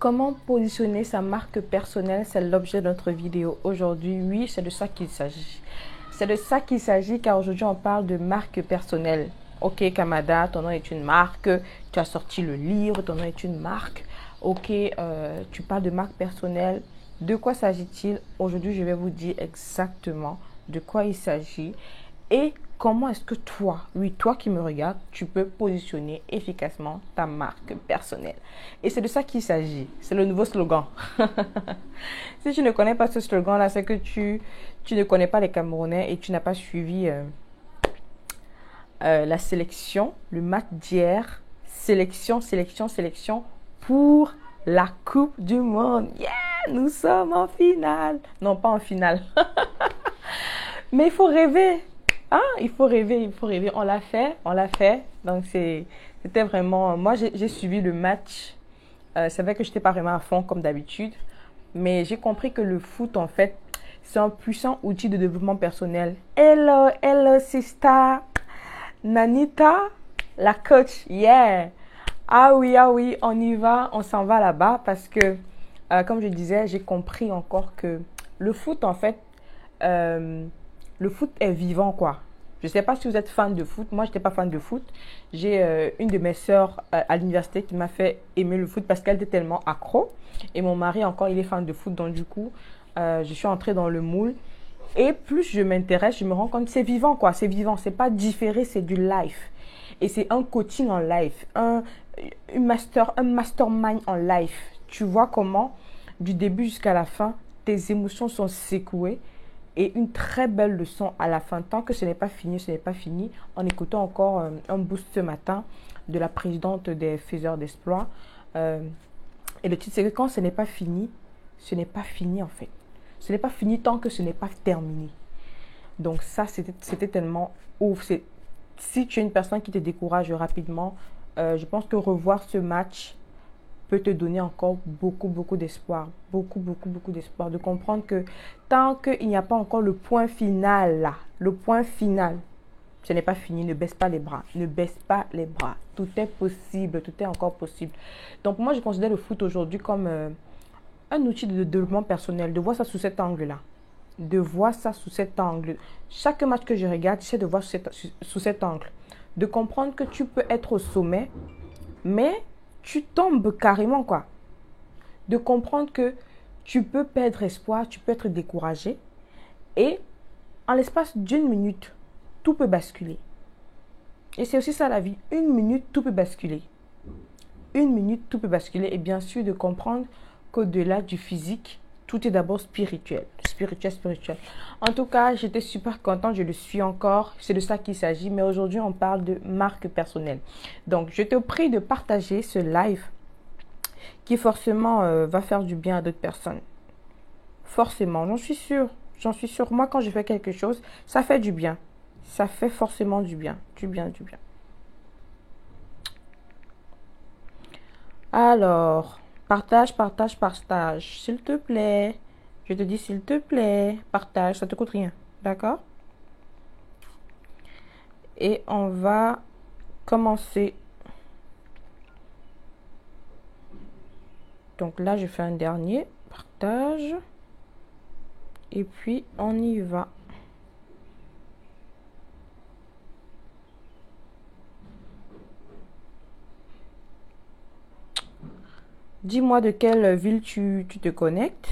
Comment positionner sa marque personnelle? C'est l'objet de notre vidéo aujourd'hui. Oui, c'est de ça qu'il s'agit. C'est de ça qu'il s'agit car aujourd'hui on parle de marque personnelle. Ok, Kamada, ton nom est une marque. Tu as sorti le livre, ton nom est une marque. Ok, tu parles de marque personnelle. De quoi s'agit-il? Aujourd'hui, je vais vous dire exactement de quoi il s'agit et comment est-ce que toi, oui, toi qui me regardes, tu peux positionner efficacement ta marque personnelle. Et c'est de ça qu'il s'agit. C'est le nouveau slogan. Si tu ne connais pas ce slogan-là, c'est que tu ne connais pas les Camerounais et tu n'as pas suivi la sélection, le match d'hier. Sélection pour la Coupe du Monde. Yeah, nous sommes en finale. Non, pas en finale. Mais il faut rêver. Ah, il faut rêver. On l'a fait. Donc, c'était vraiment... Moi, j'ai suivi le match. C'est vrai que je n'étais pas vraiment à fond comme d'habitude. Mais j'ai compris que le foot, en fait, c'est un puissant outil de développement personnel. Hello, sister. Nanita, la coach. Yeah. Ah oui, on y va. On s'en va là-bas parce que, comme je disais, j'ai compris encore que le foot, en fait... le foot est vivant, quoi. Je ne sais pas si vous êtes fan de foot. Moi, je n'étais pas fan de foot. J'ai une de mes sœurs à l'université qui m'a fait aimer le foot parce qu'elle était tellement accro. Et mon mari, encore, il est fan de foot. Donc, du coup, je suis entrée dans le moule. Et plus je m'intéresse, je me rends compte que c'est vivant, quoi. C'est vivant. C'est pas différé, c'est du live. Et c'est un coaching en live. Un mastermind en live. Tu vois comment, du début jusqu'à la fin, tes émotions sont secouées. Et une très belle leçon à la fin. Tant que ce n'est pas fini, en écoutant encore un boost ce matin de la présidente des Faiseurs d'Exploit. Et le titre, c'est que quand ce n'est pas fini en fait. Ce n'est pas fini tant que ce n'est pas terminé. Donc ça, c'était tellement ouf. Si tu es une personne qui te décourage rapidement, je pense que revoir ce match peut te donner encore beaucoup d'espoir. Beaucoup d'espoir. De comprendre que tant qu'il n'y a pas encore le point final là, ce n'est pas fini. Ne baisse pas les bras. Tout est possible. Tout est encore possible. Donc moi, je considère le foot aujourd'hui comme un outil de développement personnel. De voir ça sous cet angle-là. Chaque match que je regarde, j'essaie de voir sous cet angle. De comprendre que tu peux être au sommet, mais tu tombes carrément, quoi. De comprendre que tu peux perdre espoir, tu peux être découragé. Et en l'espace d'une minute, tout peut basculer. Et c'est aussi ça la vie. Une minute, tout peut basculer. Et bien sûr, de comprendre qu'au-delà du physique, tout est d'abord spirituel. En tout cas, j'étais super contente, je le suis encore. C'est de ça qu'il s'agit. Mais aujourd'hui, on parle de marque personnelle. Donc, je te prie de partager ce live qui forcément va faire du bien à d'autres personnes. Forcément, j'en suis sûre. Moi, quand je fais quelque chose, ça fait du bien. Ça fait forcément du bien. Du bien. Alors, partage. S'il te plaît. Je te dis s'il te plaît. Partage, ça te coûte rien. D'accord? Et on va commencer. Donc là, je fais un dernier partage. Et puis, on y va. Dis-moi de quelle ville tu te connectes.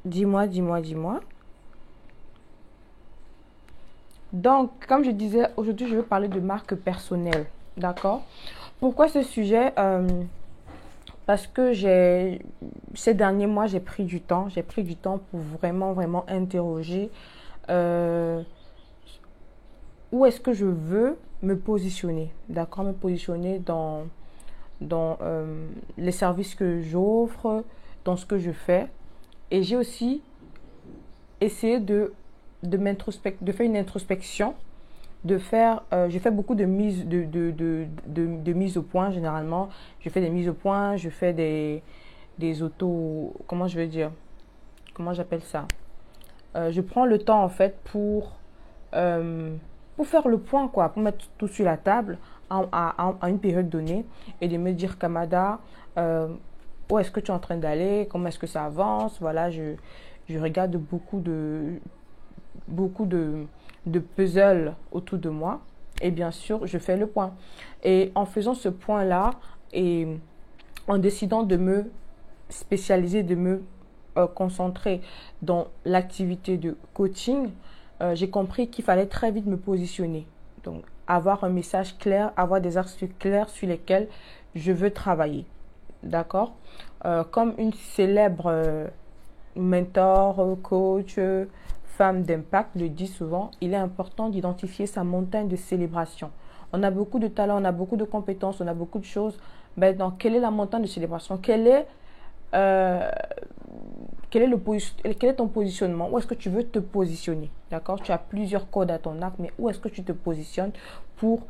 Dis-moi. Donc, comme je disais, aujourd'hui, je veux parler de marque personnelle. D'accord? Pourquoi ce sujet? Parce que ces derniers mois, j'ai pris du temps. Pour vraiment interroger où est-ce que je veux me positionner. D'accord? Me positionner dans les services que j'offre, dans ce que je fais. Et j'ai aussi essayé de faire une introspection, je fais beaucoup de mise au point généralement. Je fais des mises au point, je fais des autos, comment j'appelle ça? Je prends le temps en fait pour faire le point, quoi, pour mettre tout sur la table à une période donnée et de me dire, Kamada, où est-ce que tu es en train d'aller? Comment est-ce que ça avance? Voilà, je regarde beaucoup de puzzles autour de moi. Et bien sûr, je fais le point. Et en faisant ce point-là et en décidant de me spécialiser, de me concentrer dans l'activité de coaching, j'ai compris qu'il fallait très vite me positionner. Donc, avoir un message clair, avoir des axes clairs sur lesquels je veux travailler. D'accord? Comme une célèbre mentor, coach, femme d'impact le dit souvent, il est important d'identifier sa montagne de célébration. On a beaucoup de talents, on a beaucoup de compétences, on a beaucoup de choses. Maintenant, quelle est la montagne de célébration? Quel est ton positionnement? Où est-ce que tu veux te positionner? D'accord? Tu as plusieurs codes à ton arc, mais où est-ce que tu te positionnes pour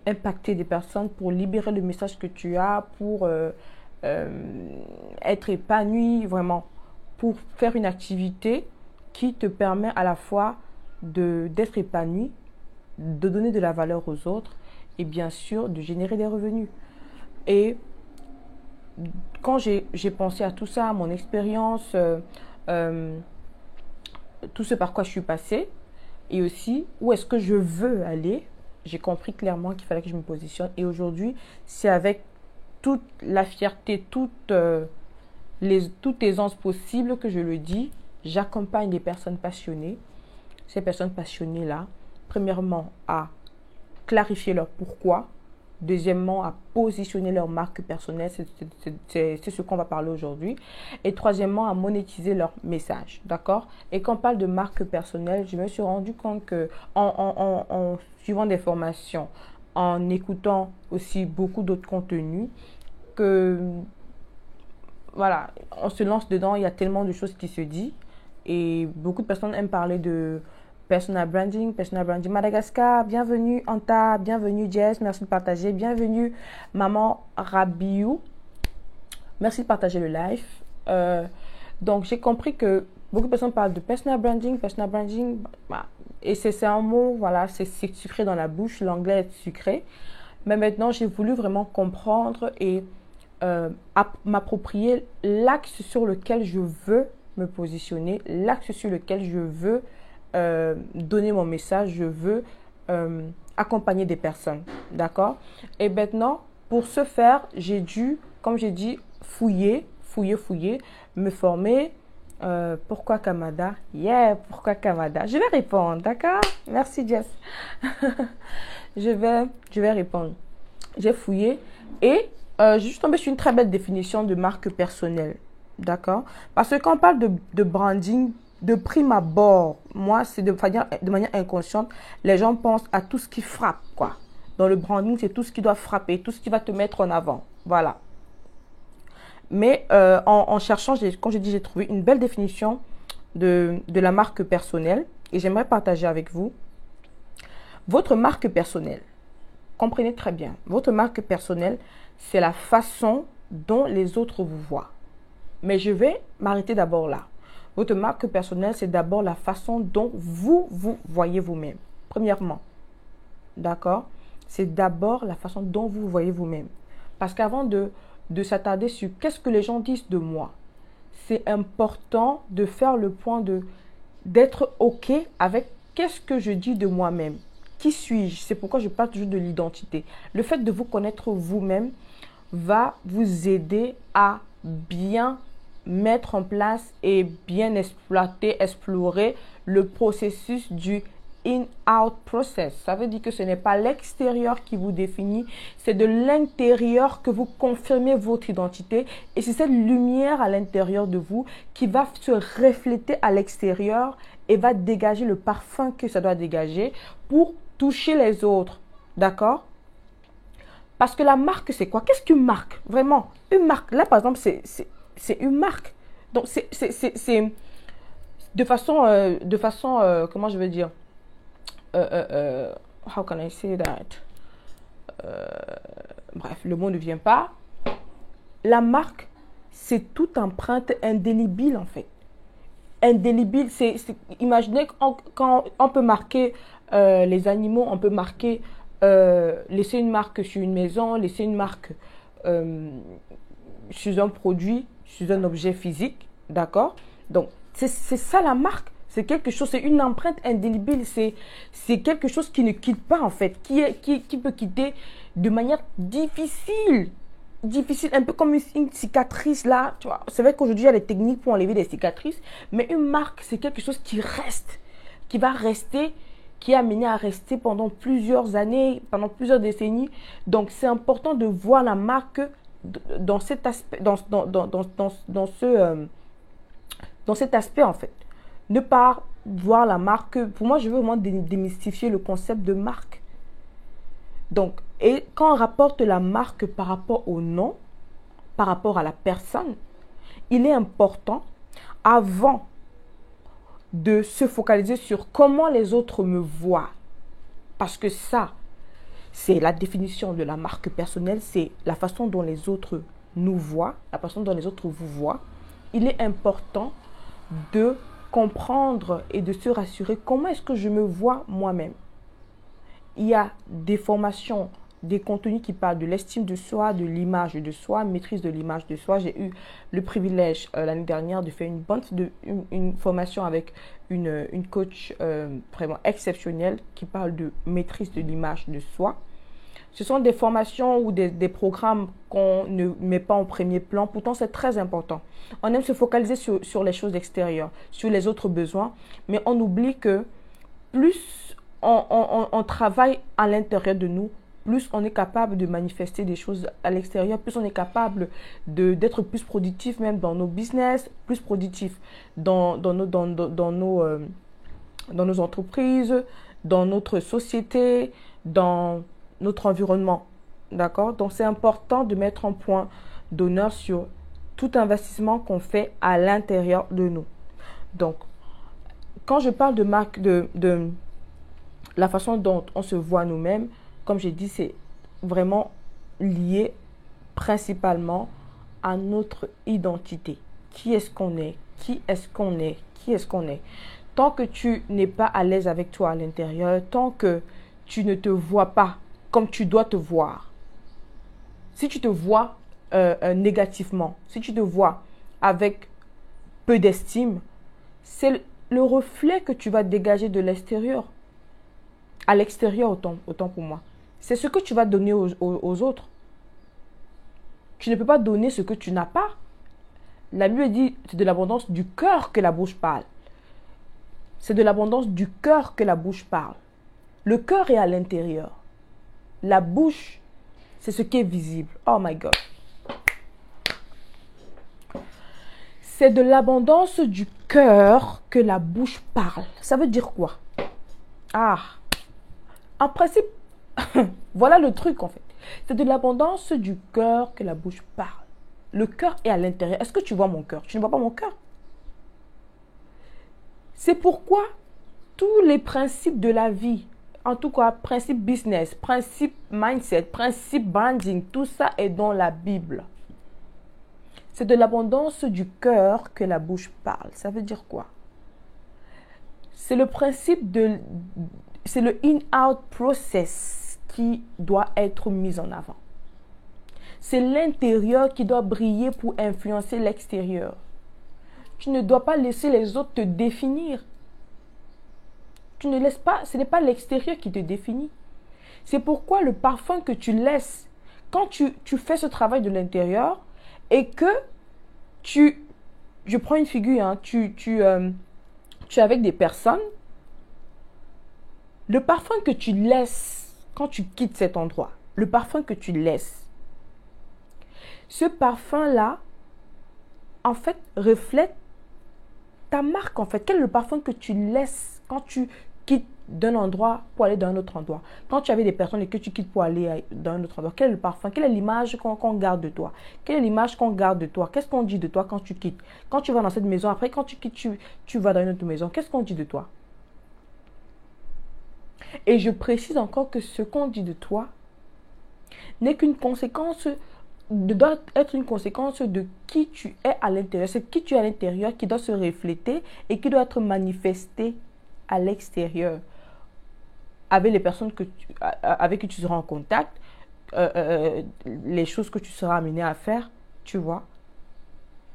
impacter des personnes, pour libérer le message que tu as, pour être épanoui, vraiment, pour faire une activité qui te permet à la fois d'être épanoui, de donner de la valeur aux autres et bien sûr de générer des revenus. Et quand j'ai pensé à tout ça, à mon expérience, tout ce par quoi je suis passée et aussi où est-ce que je veux aller, j'ai compris clairement qu'il fallait que je me positionne. Et aujourd'hui, c'est avec toute la fierté, toute aisance possible que je le dis. J'accompagne des personnes passionnées. Ces personnes passionnées-là, premièrement, à clarifier leur pourquoi. Deuxièmement, à positionner leur marque personnelle. C'est ce qu'on va parler aujourd'hui. Et troisièmement, à monétiser leur message. D'accord? Et quand on parle de marque personnelle, je me suis rendu compte que en suivant des formations, en écoutant aussi beaucoup d'autres contenus, que voilà, on se lance dedans, il y a tellement de choses qui se disent. Et beaucoup de personnes aiment parler de personal branding Madagascar. Bienvenue Anta, bienvenue Jess, merci de partager. Bienvenue Maman Rabiou, merci de partager le live. Donc j'ai compris que beaucoup de personnes parlent de personal branding, bah, et c'est un mot, voilà, c'est sucré dans la bouche, l'anglais est sucré. Mais maintenant j'ai voulu vraiment comprendre et m'approprier l'axe sur lequel je veux me positionner, l'axe sur lequel je veux donner mon message, je veux accompagner des personnes, d'accord? Et maintenant, pour ce faire, j'ai dû, comme j'ai dit, fouiller, me former. Pourquoi Kamada? Yeah, pourquoi Kamada? Je vais répondre, d'accord? Merci Jess. je vais répondre. J'ai fouillé et je suis tombée sur une très belle définition de marque personnelle. D'accord? Parce que quand on parle de branding, de prime abord, moi, c'est de manière inconsciente, les gens pensent à tout ce qui frappe, quoi. Dans le branding, c'est tout ce qui doit frapper, tout ce qui va te mettre en avant. Voilà. Mais en cherchant, comme j'ai dit, j'ai trouvé une belle définition de la marque personnelle et j'aimerais partager avec vous. Votre marque personnelle, comprenez très bien, votre marque personnelle, c'est la façon dont les autres vous voient. Mais je vais m'arrêter d'abord là. Votre marque personnelle, c'est d'abord la façon dont vous voyez vous-même. Premièrement, d'accord? C'est d'abord la façon dont vous voyez vous-même. Parce qu'avant de s'attarder sur qu'est-ce que les gens disent de moi, c'est important de faire le point d'être OK avec qu'est-ce que je dis de moi-même. Qui suis-je? C'est pourquoi je parle toujours de l'identité. Le fait de vous connaître vous-même va vous aider à bien mettre en place et bien explorer le processus du in-out process. Ça veut dire que ce n'est pas l'extérieur qui vous définit, c'est de l'intérieur que vous confirmez votre identité et c'est cette lumière à l'intérieur de vous qui va se refléter à l'extérieur et va dégager le parfum que ça doit dégager pour toucher les autres. D'accord? Parce que la marque, c'est quoi? Qu'est-ce qu'une marque? Vraiment, une marque. Là, par exemple, c'est une marque. Donc, c'est de façon, comment je veux dire? How can I say that? Bref, le mot ne vient pas. La marque, c'est toute empreinte indélébile, en fait. Indélébile, imaginez quand on peut marquer les animaux, on peut marquer laisser une marque sur une maison, laisser une marque sur un produit, sur un objet physique, d'accord? Donc, c'est ça la marque. C'est quelque chose, c'est une empreinte indélébile, c'est quelque chose qui ne quitte pas en fait, qui peut quitter de manière difficile. Difficile, un peu comme une cicatrice là, tu vois. C'est vrai qu'aujourd'hui il y a des techniques pour enlever des cicatrices, mais une marque c'est quelque chose qui reste, qui va rester, qui est amené à rester pendant plusieurs années, pendant plusieurs décennies. Donc c'est important de voir la marque dans cet aspect, dans cet aspect en fait. Ne pas voir la marque. Pour moi, je veux vraiment démystifier le concept de marque. Donc, et quand on rapporte la marque par rapport au nom, par rapport à la personne, il est important, avant de se focaliser sur comment les autres me voient, parce que ça, c'est la définition de la marque personnelle, c'est la façon dont les autres nous voient, la façon dont les autres vous voient. Il est important de comprendre et de se rassurer comment est-ce que je me vois moi-même. Il y a des formations, des contenus qui parlent de l'estime de soi, de l'image de soi, maîtrise de l'image de soi. J'ai eu le privilège l'année dernière de faire une formation avec une coach vraiment exceptionnelle qui parle de maîtrise de l'image de soi. Ce sont des formations ou des programmes qu'on ne met pas en premier plan. Pourtant, c'est très important. On aime se focaliser sur les choses extérieures, sur les autres besoins. Mais on oublie que plus on travaille à l'intérieur de nous, plus on est capable de manifester des choses à l'extérieur, plus on est capable d'être plus productif même dans nos business, plus productif dans nos entreprises, dans notre société, dans notre environnement, d'accord? Donc, c'est important de mettre un point d'honneur sur tout investissement qu'on fait à l'intérieur de nous. Donc, quand je parle de marque, de la façon dont on se voit nous-mêmes, comme j'ai dit, c'est vraiment lié principalement à notre identité. Qui est-ce qu'on est? Qui est-ce qu'on est? Qui est-ce qu'on est? Tant que tu n'es pas à l'aise avec toi à l'intérieur, tant que tu ne te vois pas comme tu dois te voir. Si tu te vois négativement, si tu te vois avec peu d'estime, c'est le reflet que tu vas dégager de l'extérieur. À l'extérieur, autant pour moi. C'est ce que tu vas donner aux autres. Tu ne peux pas donner ce que tu n'as pas. La Bible dit, c'est de l'abondance du cœur que la bouche parle. C'est de l'abondance du cœur que la bouche parle. Le cœur est à l'intérieur. La bouche, c'est ce qui est visible. Oh my God. C'est de l'abondance du cœur que la bouche parle. Ça veut dire quoi? En principe, voilà le truc en fait. C'est de l'abondance du cœur que la bouche parle. Le cœur est à l'intérieur. Est-ce que tu vois mon cœur? Tu ne vois pas mon cœur. C'est pourquoi tous les principes de la vie, en tout cas, principe business, principe mindset, principe branding, tout ça est dans la Bible. C'est de l'abondance du cœur que la bouche parle. Ça veut dire quoi? C'est le principe c'est le in-out process qui doit être mis en avant. C'est l'intérieur qui doit briller pour influencer l'extérieur. Tu ne dois pas laisser les autres te définir. Tu ne laisses pas, ce n'est pas l'extérieur qui te définit. C'est pourquoi le parfum que tu laisses, quand tu fais ce travail de l'intérieur et que je prends une figure, hein, tu es avec des personnes, le parfum que tu laisses quand tu quittes cet endroit, le parfum que tu laisses, ce parfum-là, en fait, reflète ta marque, en fait. Quel est le parfum que tu laisses quand tu quittes d'un endroit pour aller dans un autre endroit? Quand tu es avec des personnes et que tu quittes pour aller dans un autre endroit, quel est le parfum? Quelle est l'image qu'on garde de toi? Quelle est l'image qu'on garde de toi? Qu'est-ce qu'on dit de toi quand tu quittes? Quand tu vas dans cette maison, après, quand tu quittes, tu vas dans une autre maison, qu'est-ce qu'on dit de toi? Et je précise encore que ce qu'on dit de toi n'est qu'une conséquence, doit être une conséquence de qui tu es à l'intérieur. C'est qui tu es à l'intérieur qui doit se refléter et qui doit être manifesté à l'extérieur. avec les personnes avec qui tu seras en contact, les choses que tu seras amené à faire, tu vois.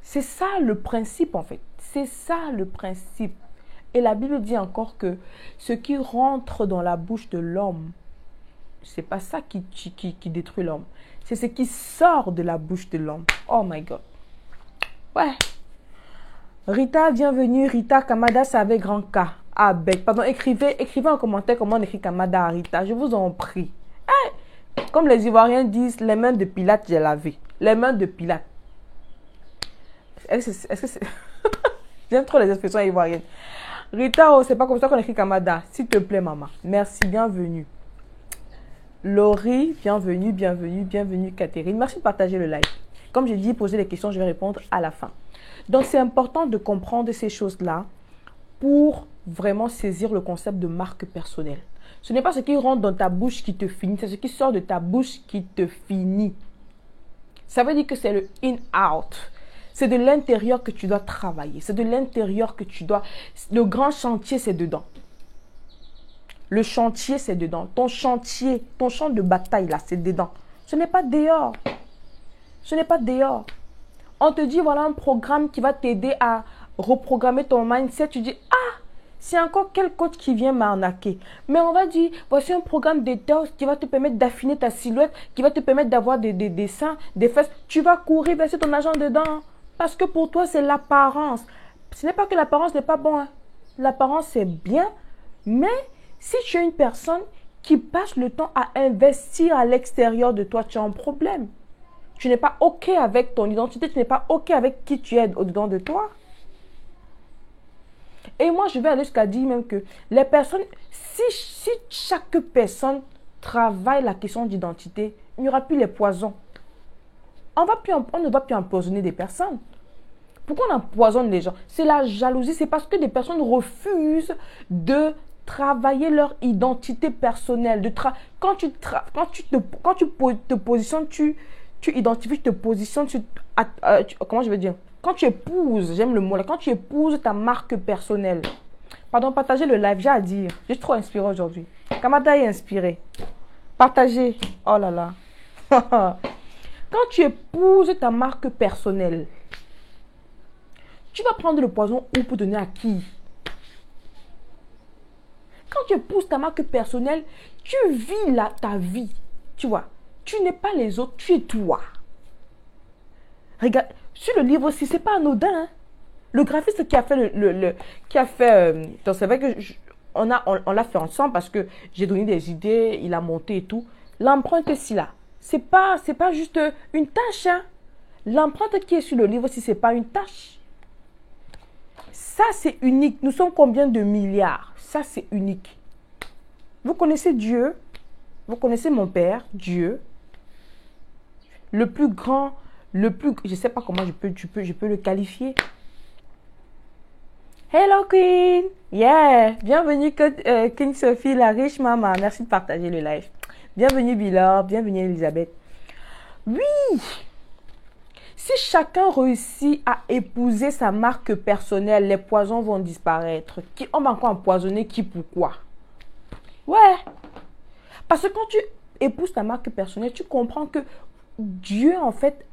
C'est ça le principe en fait. C'est ça le principe. Et la Bible dit encore que ce qui rentre dans la bouche de l'homme, c'est pas ça qui détruit l'homme. C'est ce qui sort de la bouche de l'homme. Oh my God. Ouais. Rita, bienvenue. Rita Kamada, c'est avec grand K. Ah, bec. Pardon, écrivez en commentaire comment on écrit Kamada à Rita. Je vous en prie. Hey. Comme les Ivoiriens disent, les mains de Pilate, j'ai lavé. Les mains de Pilate. Est-ce que c'est... J'aime trop les expressions ivoiriennes. Rita, oh, c'est pas comme ça qu'on écrit Kamada. S'il te plaît, maman. Merci, bienvenue. Laurie, bienvenue, bienvenue, bienvenue, Catherine. Merci de partager le live. Comme j'ai dit, poser des questions, je vais répondre à la fin. Donc, c'est important de comprendre ces choses-là pour vraiment saisir le concept de marque personnelle. Ce n'est pas ce qui rentre dans ta bouche qui te finit, c'est ce qui sort de ta bouche qui te finit. Ça veut dire que c'est le in-out. C'est de l'intérieur que tu dois travailler. C'est de l'intérieur que tu dois... Le grand chantier, c'est dedans. Le chantier, c'est dedans. Ton chantier, ton champ de bataille, là, c'est dedans. Ce n'est pas dehors. Ce n'est pas dehors. On te dit, voilà un programme qui va t'aider à reprogrammer ton mindset. Tu dis, ah, c'est encore quel coach qui vient m'arnaquer. Mais on va dire, voici un programme détox qui va te permettre d'affiner ta silhouette, qui va te permettre d'avoir des seins, des fesses. Tu vas courir, verser ton argent dedans. Parce que pour toi, c'est l'apparence. Ce n'est pas que l'apparence n'est pas bon. Hein. L'apparence, c'est bien. Mais si tu es une personne qui passe le temps à investir à l'extérieur de toi, tu as un problème. Tu n'es pas OK avec ton identité. Tu n'es pas OK avec qui tu es au-dedans de toi. Et moi, je vais aller jusqu'à dire même que les personnes, si chaque personne travaille la question d'identité, il n'y aura plus les poisons. On ne va plus empoisonner des personnes. Pourquoi on empoisonne les gens? C'est la jalousie. C'est parce que des personnes refusent de travailler leur identité personnelle. Quand tu te positionnes, tu identifies, tu te positionnes, comment je veux dire? Quand tu épouses, j'aime le mot là, quand tu épouses ta marque personnelle. Pardon, partagez le live, j'ai à dire. Je suis trop inspirée aujourd'hui. Kamada est inspirée. Partagez. Oh là là. Quand tu épouses ta marque personnelle, tu vas prendre le poison ou pour donner à qui? Quand tu épouses ta marque personnelle, tu vis ta vie. Tu vois, tu n'es pas les autres, tu es toi. Regarde, sur le livre aussi, c'est pas anodin. Hein? Le graphiste qui a fait donc c'est vrai que on l'a fait ensemble parce que j'ai donné des idées, il a monté et tout. L'empreinte aussi là. C'est pas juste une tâche. Hein? L'empreinte qui est sur le livre aussi, c'est pas une tâche. Ça, c'est unique. Nous sommes combien de milliards? Ça, c'est unique. Vous connaissez Dieu. Vous connaissez mon Père, Dieu. Le plus grand, je ne sais pas comment je peux le qualifier. Hello Queen. Yeah. Bienvenue King Sophie, la riche maman. Merci de partager le live. Bienvenue Bilor, bienvenue Elisabeth. Oui, si chacun réussit à épouser sa marque personnelle, les poisons vont disparaître. On va encore empoisonner qui, pourquoi? Ouais. Parce que quand tu épouses ta marque personnelle, tu comprends que Dieu, en fait,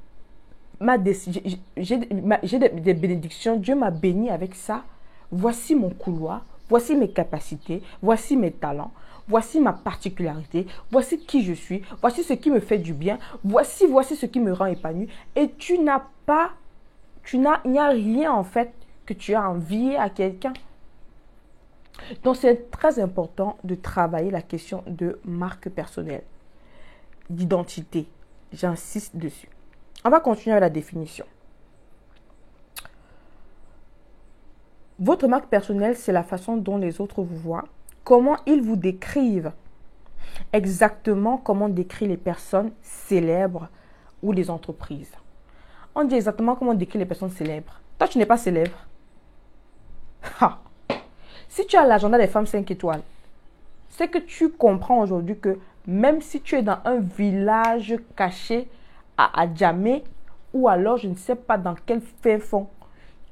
j'ai des bénédictions. Dieu m'a béni avec ça. Voici mon couloir. Voici mes capacités. Voici mes talents. Voici ma particularité, voici qui je suis, voici ce qui me fait du bien, voici ce qui me rend épanoui. Et il n'y a rien en fait que tu as envié à quelqu'un. Donc c'est très important de travailler la question de marque personnelle, d'identité. J'insiste dessus. On va continuer avec la définition. Votre marque personnelle, c'est la façon dont les autres vous voient. Comment ils vous décrivent. Exactement comment on décrit les personnes célèbres ou les entreprises. On dit exactement comment on décrit les personnes célèbres. Toi, tu n'es pas célèbre. Ha. Si tu as l'agenda des femmes 5 étoiles, c'est que tu comprends aujourd'hui que même si tu es dans un village caché à Adjamé ou alors je ne sais pas dans quel fin fond,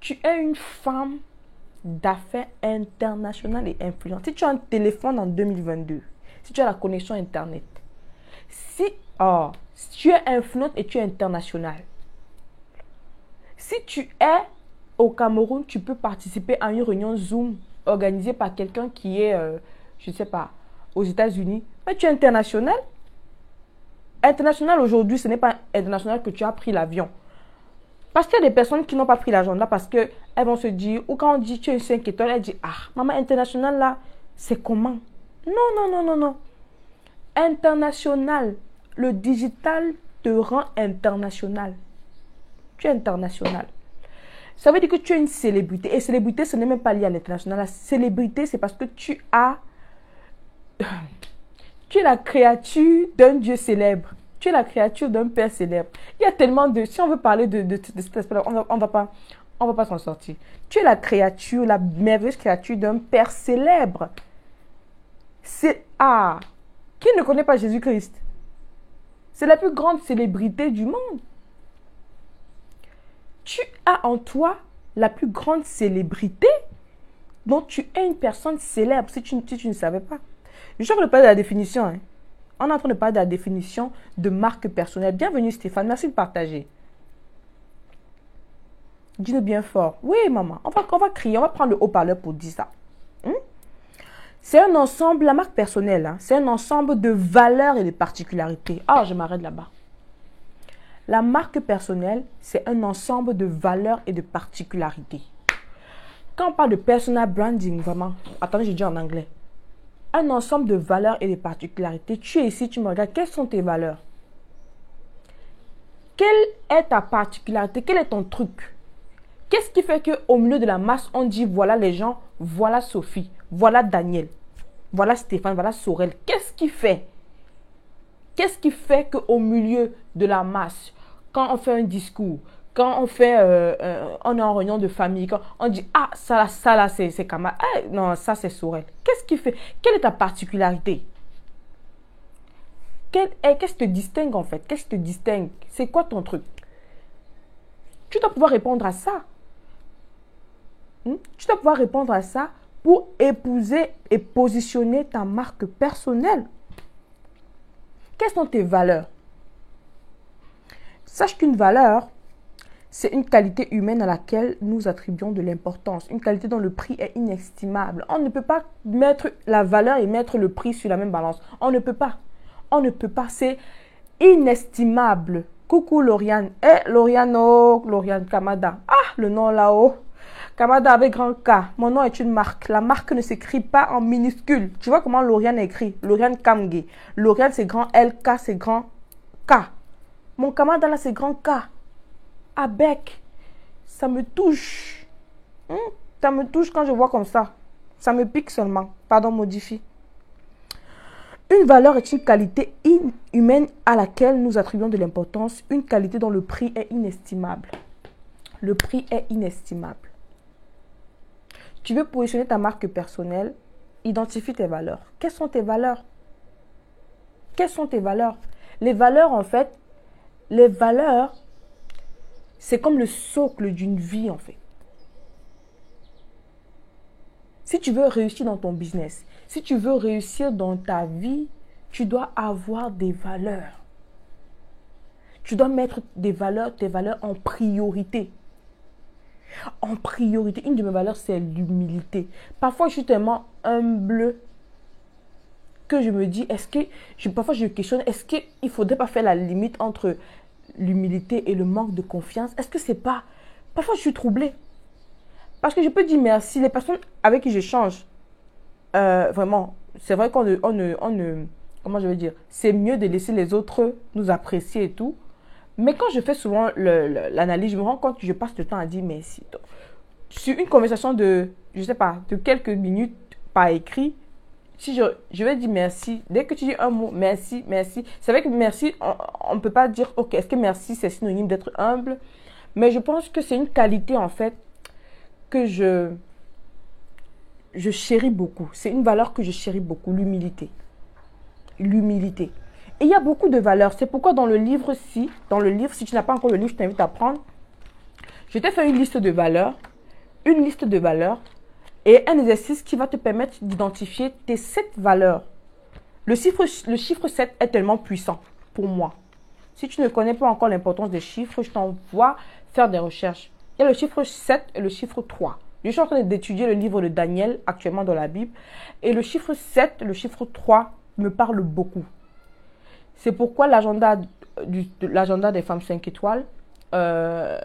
tu es une femme d'affaires internationales et influentes. Si tu as un téléphone en 2022, si tu as la connexion Internet, si tu es influente et tu es international, si tu es au Cameroun, tu peux participer à une réunion Zoom organisée par quelqu'un qui est, je ne sais pas, aux États-Unis, mais tu es international. International aujourd'hui, ce n'est pas international que tu as pris l'avion. Parce qu'il y a des personnes qui n'ont pas pris l'avion là parce qu'elles vont se dire, ou quand on dit tu es 5 étoiles, elle dit, ah, maman, international là, c'est comment? Non, non, non, non, non. International, le digital te rend international. Tu es international. Ça veut dire que tu es une célébrité. Et célébrité, ce n'est même pas lié à l'international. La célébrité, c'est parce que tu es la créature d'un Dieu célèbre. Tu es la créature d'un Père célèbre. Il y a tellement de... Si on veut parler de cet aspect-là, on va pas s'en sortir. Tu es la créature, la merveilleuse créature d'un Père célèbre. Qui ne connaît pas Jésus-Christ? C'est la plus grande célébrité du monde. Tu as en toi la plus grande célébrité, donc tu es une personne célèbre si tu ne savais pas. Je suis en train de parler de la définition. Hein. On est en train de parler de la définition de marque personnelle. Bienvenue Stéphane, merci de partager. Dis-le bien fort. Oui maman, on va crier, on va prendre le haut-parleur pour dire ça. C'est un ensemble, la marque personnelle, hein, c'est un ensemble de valeurs et de particularités. Ah, je m'arrête là-bas. La marque personnelle, c'est un ensemble de valeurs et de particularités. Quand on parle de personal branding, vraiment, attendez, je dis en anglais. Un ensemble de valeurs et de particularités. Tu es ici, tu me regardes, quelles sont tes valeurs? Quelle est ta particularité? Quel est ton truc? Qu'est-ce qui fait qu'au milieu de la masse, on dit voilà les gens, voilà Sophie, voilà Daniel, voilà Stéphane, voilà Sorel. Qu'est-ce qui fait? Qu'est-ce qui fait qu'au milieu de la masse, quand on fait un discours, quand on fait, on est en réunion de famille, quand on dit ah ça là c'est Kama, non ça c'est Sorel. Qu'est-ce qui fait? Quelle est ta particularité? Qu'est-ce qui te distingue en fait? Qu'est-ce qui te distingue? C'est quoi ton truc? Tu dois pouvoir répondre à ça. Tu dois pouvoir répondre à ça pour épouser et positionner ta marque personnelle. Quelles sont tes valeurs? Sache qu'une valeur, c'est une qualité humaine à laquelle nous attribuons de l'importance. Une qualité dont le prix est inestimable. On ne peut pas mettre la valeur et mettre le prix sur la même balance. On ne peut pas. On ne peut pas. C'est inestimable. Coucou Lauriane. Lauriane Kamada. Ah, le nom là-haut. Kamada avec grand K. Mon nom est une marque. La marque ne s'écrit pas en minuscule. Tu vois comment Lauriane est écrit? Lauriane Kamge. Lauriane c'est grand L, K c'est grand K. Mon Kamada là c'est grand K. Avec. Ça me touche. Ça me touche quand je vois comme ça. Ça me pique seulement. Pardon, modifie. Une valeur est une qualité humaine à laquelle nous attribuons de l'importance. Une qualité dont le prix est inestimable. Le prix est inestimable. Tu veux positionner ta marque personnelle, identifie tes valeurs. Quelles sont tes valeurs? Quelles sont tes valeurs? Les valeurs, en fait, c'est comme le socle d'une vie, en fait. Si tu veux réussir dans ton business, si tu veux réussir dans ta vie, tu dois avoir des valeurs. Tu dois mettre tes valeurs en priorité. En priorité, une de mes valeurs, c'est l'humilité. Parfois, je suis tellement humble que je me dis, parfois je me questionne, est-ce qu'il ne faudrait pas faire la limite entre l'humilité et le manque de confiance? Est-ce que c'est pas... Parfois, je suis troublée. Parce que je peux dire merci. Les personnes avec qui j'échange, vraiment, c'est vrai qu'on ne... Comment je vais dire? C'est mieux de laisser les autres nous apprécier et tout. Mais quand je fais souvent l'analyse, je me rends compte que je passe le temps à dire merci. Donc, sur une conversation de, je sais pas, de quelques minutes par écrit, si je vais dire merci, dès que tu dis un mot, merci, merci. C'est vrai que merci, on ne peut pas dire, ok, est-ce que merci c'est synonyme d'être humble? Mais je pense que c'est une qualité en fait que je chéris beaucoup. C'est une valeur que je chéris beaucoup, l'humilité. L'humilité. Et il y a beaucoup de valeurs. C'est pourquoi dans le livre, si tu n'as pas encore le livre, je t'invite à prendre. Je t'ai fait une liste de valeurs. Une liste de valeurs. Et un exercice qui va te permettre d'identifier tes 7 valeurs Le chiffre 7 est tellement puissant pour moi. Si tu ne connais pas encore l'importance des chiffres, je t'envoie faire des recherches. Il y a le chiffre 7 et le chiffre 3. Je suis en train d'étudier le livre de Daniel, actuellement dans la Bible. Et le chiffre 7, le chiffre 3 me parle beaucoup. C'est pourquoi l'agenda des femmes 5 étoiles, une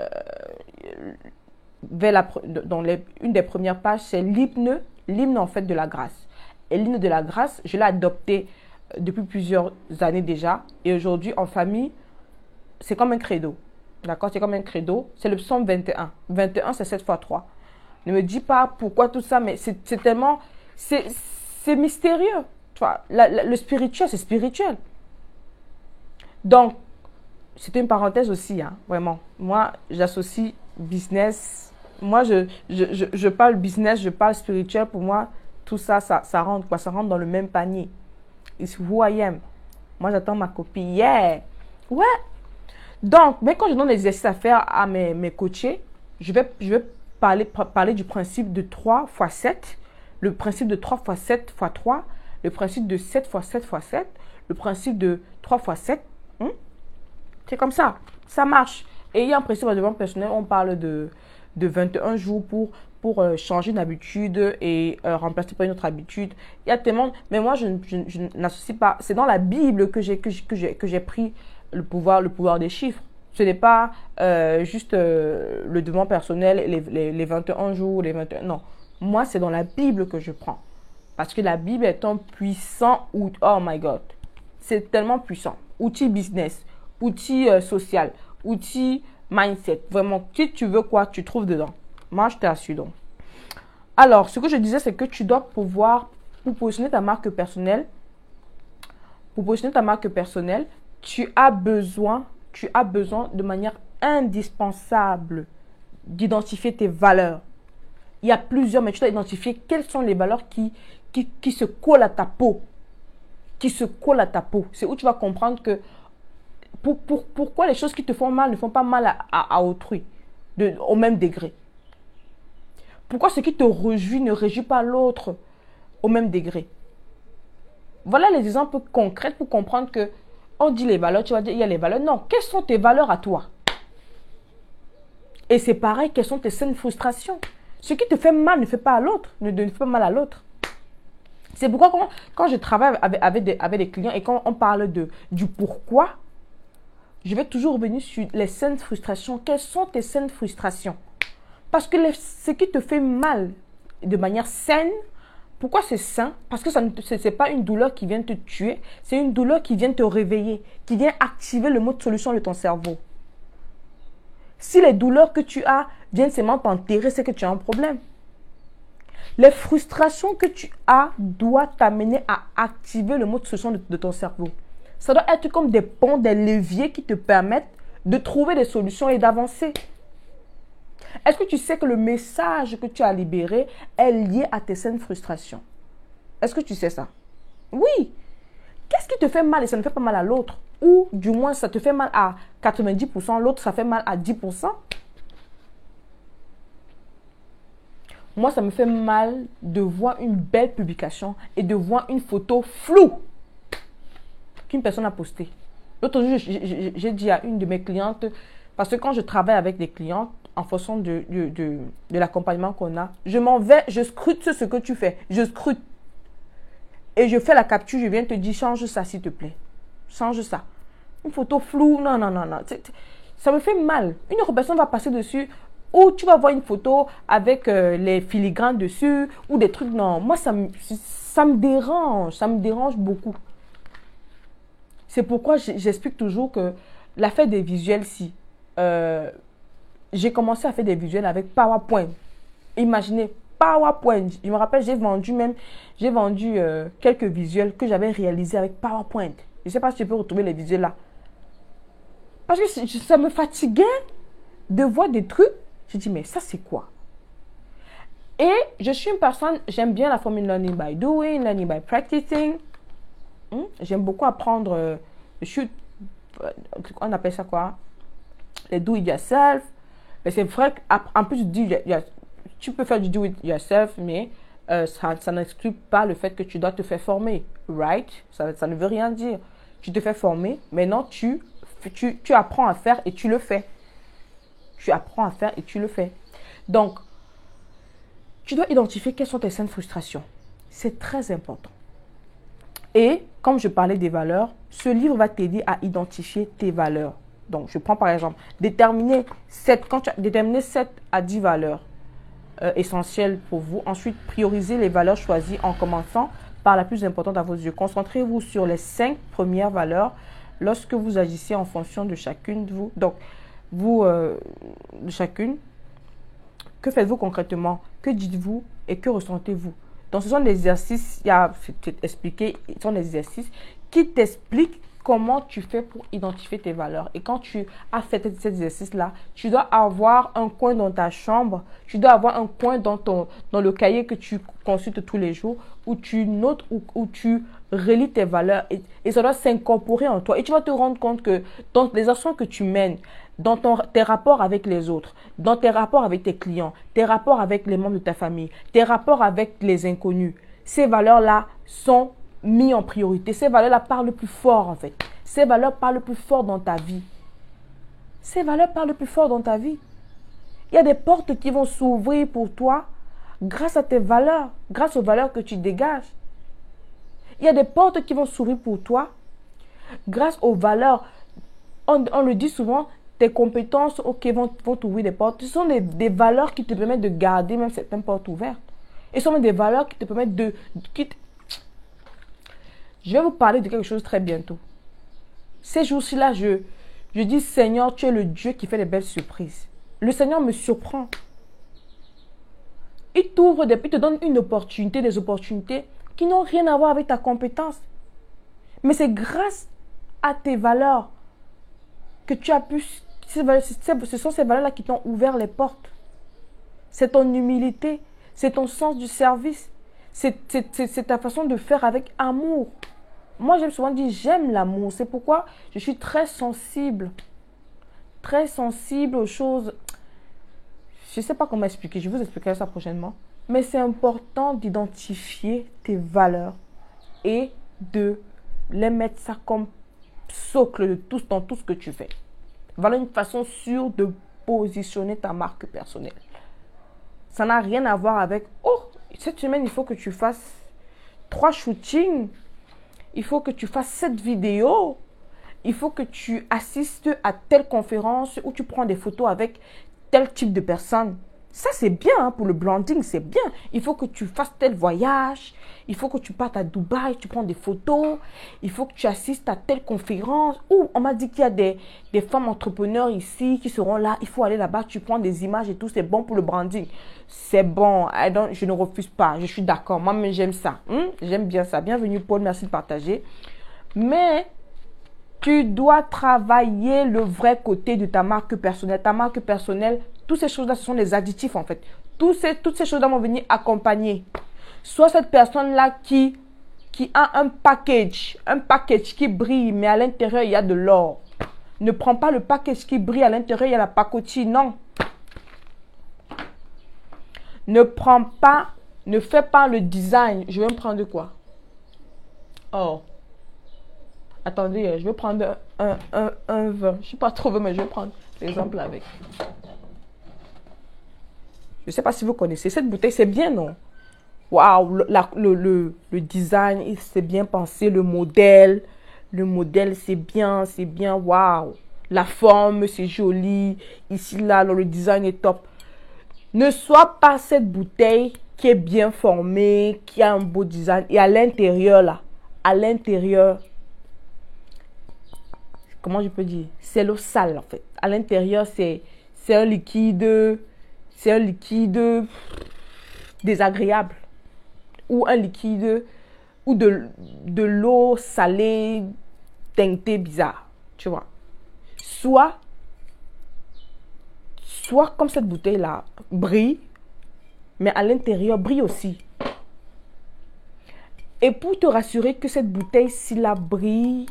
des premières pages, c'est l'hymne en fait de la grâce. Et l'hymne de la grâce, je l'ai adopté depuis plusieurs années déjà. Et aujourd'hui, en famille, c'est comme un credo. D'accord? C'est comme un credo. C'est le psaume 21. 21, c'est 7 fois 3. Ne me dis pas pourquoi tout ça, mais c'est tellement... C'est mystérieux. Tu vois, le spirituel, c'est spirituel. Donc, c'était une parenthèse aussi, hein, vraiment. Moi, j'associe business. Moi, je parle business, je parle spirituel. Pour moi, tout ça, ça rentre, quoi. Ça rentre dans le même panier. It's who I am. Moi, j'attends ma copie. Yeah! Ouais! Donc, mais quand je donne des exercices à faire à mes coachés, je vais parler du principe de 3 fois 7, le principe de 3 fois 7 fois 3, le principe de 7 fois 7 fois 7, le principe de 3 fois 7. C'est comme ça. Ça marche. Et il y a un principe de développement personnel, on parle de 21 jours pour changer une habitude et remplacer par une autre habitude. Il y a tellement... Mais moi, je n'associe pas... C'est dans la Bible que j'ai pris le pouvoir des chiffres. Ce n'est pas juste le développement personnel, les 21 jours, les 21... Non. Moi, c'est dans la Bible que je prends. Parce que la Bible est un puissant outil. Oh my God. C'est tellement puissant. Outil business, outil social, outil mindset. Vraiment, si tu veux quoi, tu trouves dedans. Moi, je t'assure donc. Alors, ce que je disais, c'est que tu dois pouvoir, pour positionner ta marque personnelle, tu as besoin de manière indispensable d'identifier tes valeurs. Il y a plusieurs, mais tu dois identifier quelles sont les valeurs qui se collent à ta peau. Qui se collent à ta peau. C'est où tu vas comprendre que pourquoi les choses qui te font mal ne font pas mal à autrui, au même degré. Pourquoi ce qui te réjouit ne réjouit pas l'autre au même degré. Voilà les exemples concrets pour comprendre que on dit les valeurs, tu vas dire il y a les valeurs. Non, quelles sont tes valeurs à toi? Et c'est pareil, quelles sont tes saines frustrations? Ce qui te fait mal ne fait pas à l'autre, ne fait pas mal à l'autre. C'est pourquoi quand je travaille avec des clients et quand on parle du pourquoi, je vais toujours revenir sur les saines frustrations. Quelles sont tes saines frustrations? Parce que ce qui te fait mal de manière saine, pourquoi c'est sain? Parce que ce n'est pas une douleur qui vient te tuer, c'est une douleur qui vient te réveiller, qui vient activer le mode solution de ton cerveau. Si les douleurs que tu as viennent seulement t'enterrer, c'est que tu as un problème. Les frustrations que tu as doivent t'amener à activer le mode solution de ton cerveau. Ça doit être comme des ponts, des leviers qui te permettent de trouver des solutions et d'avancer. Est-ce que tu sais que le message que tu as libéré est lié à tes saines frustrations? Est-ce que tu sais ça? Oui. Qu'est-ce qui te fait mal et ça ne fait pas mal à l'autre? Ou du moins ça te fait mal à 90%, l'autre ça fait mal à 10%? Moi, ça me fait mal de voir une belle publication et de voir une photo floue qu'une personne a postée. L'autre jour, j'ai dit à une de mes clientes, parce que quand je travaille avec des clientes, en fonction de l'accompagnement qu'on a, je m'en vais, je scrute ce que tu fais. Je scrute. Et je fais la capture, je viens te dire, change ça s'il te plaît. Change ça. Une photo floue, non. Ça me fait mal. Une autre personne va passer dessus, ou tu vas voir une photo avec les filigranes dessus, ou des trucs, non. Moi, ça me dérange beaucoup. C'est pourquoi j'explique toujours que l'affaire des visuels, si j'ai commencé à faire des visuels avec PowerPoint. Imaginez, PowerPoint. Je me rappelle, j'ai vendu quelques visuels que j'avais réalisés avec PowerPoint. Je ne sais pas si tu peux retrouver les visuels là. Parce que ça me fatiguait de voir des trucs. Je dis, mais ça c'est quoi? Et je suis une personne, j'aime bien la formule learning by doing, learning by practicing. J'aime beaucoup apprendre, on appelle ça quoi? Les do it yourself. Mais c'est vrai qu'en plus tu peux faire du do it yourself, mais ça n'exclut pas le fait que tu dois te faire former. right? Ça ne veut rien dire. Tu te fais former, maintenant tu apprends à faire et tu le fais. Tu apprends à faire et tu le fais. Donc, tu dois identifier quelles sont tes saines frustrations. C'est très important. Et comme je parlais des valeurs, ce livre va t'aider à identifier tes valeurs. Donc, je prends par exemple, déterminer 7 à 10 valeurs essentielles pour vous. Ensuite, prioriser les valeurs choisies en commençant par la plus importante à vos yeux. Concentrez-vous sur les 5 premières valeurs lorsque vous agissez en fonction de chacune de vous. Donc, de chacune, que faites-vous concrètement? Que dites-vous et que ressentez-vous? Donc, ce sont des exercices, ce sont des exercices qui t'expliquent comment tu fais pour identifier tes valeurs. Et quand tu as fait cet exercice-là, tu dois avoir un coin dans ta chambre, tu dois avoir un coin dans le cahier que tu consultes tous les jours, où tu notes, où tu relis tes valeurs et ça doit s'incorporer en toi. Et tu vas te rendre compte que dans les actions que tu mènes, dans tes rapports avec les autres, dans tes rapports avec tes clients, tes rapports avec les membres de ta famille, tes rapports avec les inconnus, ces valeurs-là sont mis en priorité. Ces valeurs-là parlent plus fort en fait. Ces valeurs parlent plus fort dans ta vie. Ces valeurs parlent plus fort dans ta vie. Il y a des portes qui vont s'ouvrir pour toi grâce à tes valeurs, grâce aux valeurs que tu dégages. Il y a des portes qui vont s'ouvrir pour toi grâce aux valeurs. On le dit souvent, tes compétences vont t'ouvrir des portes. Ce sont des valeurs qui te permettent de garder même certaines portes ouvertes. Et ce sont des valeurs qui te permettent Je vais vous parler de quelque chose très bientôt. Ces jours-ci-là, je dis, Seigneur, tu es le Dieu qui fait des belles surprises. Le Seigneur me surprend. Il te donne une opportunité, des opportunités qui n'ont rien à voir avec ta compétence. Mais c'est grâce à tes valeurs que tu as pu... Ce sont ces valeurs-là qui t'ont ouvert les portes. C'est ton humilité, c'est ton sens du service, c'est ta façon de faire avec amour. Moi, j'aime souvent dire, j'aime l'amour. C'est pourquoi je suis très sensible aux choses. Je ne sais pas comment expliquer, je vous expliquerai ça prochainement. Mais c'est important d'identifier tes valeurs et de les mettre ça comme socle dans tout ce que tu fais. Voilà une façon sûre de positionner ta marque personnelle. Ça n'a rien à voir avec, oh, cette semaine, il faut que tu fasses 3 shootings. Il faut que tu fasses 7 vidéos. Il faut que tu assistes à telle conférence où tu prends des photos avec tel type de personne. Ça, c'est bien hein, pour le branding, c'est bien. Il faut que tu fasses tel voyage. Il faut que tu partes à Dubaï, tu prends des photos. Il faut que tu assistes à telle conférence. Ou on m'a dit qu'il y a des femmes entrepreneurs ici qui seront là. Il faut aller là-bas, tu prends des images et tout. C'est bon pour le branding. C'est bon. Je ne refuse pas. Je suis d'accord. Moi-même, j'aime ça. J'aime bien ça. Bienvenue, Paul. Merci de partager. Mais tu dois travailler le vrai côté de ta marque personnelle. Ta marque personnelle, toutes ces choses-là, ce sont des additifs en fait. Toutes ces choses-là vont venir accompagner. Soit cette personne-là qui a un package qui brille, mais à l'intérieur, il y a de l'or. Ne prends pas le package qui brille, à l'intérieur, il y a la pacotille. Non. Ne fais pas le design. Je vais me prendre de quoi? Oh. Attendez, je vais prendre un vin. Je ne suis pas trop vin, mais je vais prendre l'exemple avec. Je ne sais pas si vous connaissez. Cette bouteille, c'est bien, non? Waouh, le design, c'est bien pensé. Le modèle, c'est bien, waouh. La forme, c'est joli. Ici, là, le design est top. Ne sois pas cette bouteille qui est bien formée, qui a un beau design. Et à l'intérieur, comment je peux dire? C'est l'eau sale, en fait. À l'intérieur, c'est un liquide désagréable. Ou un liquide, ou de l'eau salée, teintée, bizarre. Tu vois. Soit comme cette bouteille-là, brille, mais à l'intérieur, brille aussi. Et pour te rassurer que cette bouteille-ci, là, brille,